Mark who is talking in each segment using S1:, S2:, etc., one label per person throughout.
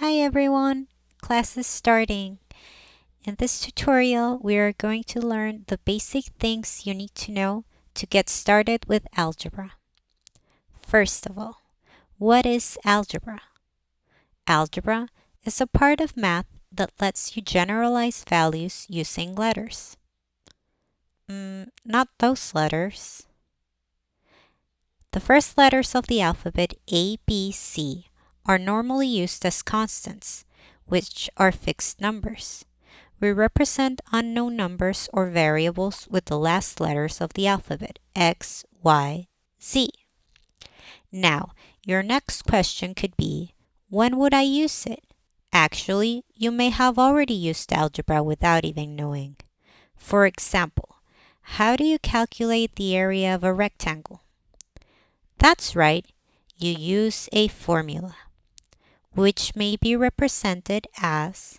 S1: Hi everyone, class is starting. In this tutorial, we are going to learn the basic things you need to know to get started with algebra. First of all, what is algebra? Algebra is a part of math that lets you generalize values using letters. Not those letters. The first letters of the alphabet A, B, C are normally used as constants, which are fixed numbers. We represent unknown numbers or variables with the last letters of the alphabet, X, Y, Z. Now, your next question could be, when would I use it? Actually, you may have already used algebra without even knowing. For example, how do you calculate the area of a rectangle? That's right, you use a formula, which may be represented as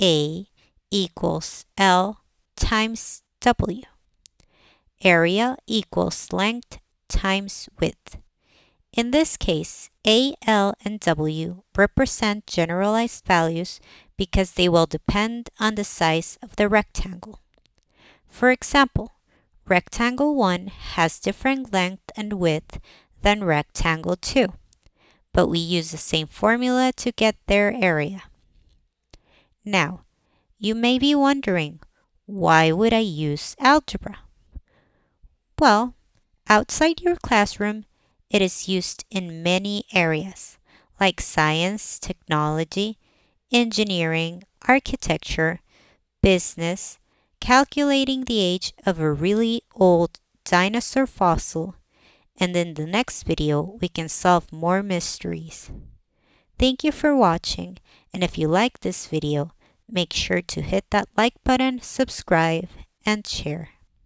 S1: A equals L times W. Area equals length times width. In this case, A, L, and W represent generalized values because they will depend on the size of the rectangle. For example, rectangle 1 has different length and width than rectangle 2, but we use the same formula to get their area. Now, you may be wondering, why would I use algebra? Well, outside your classroom, it is used in many areas like science, technology, engineering, architecture, business, calculating the age of a really old dinosaur fossil, and in the next video, we can solve more mysteries. Thank you for watching, and if you like this video, make sure to hit that like button, subscribe, and share.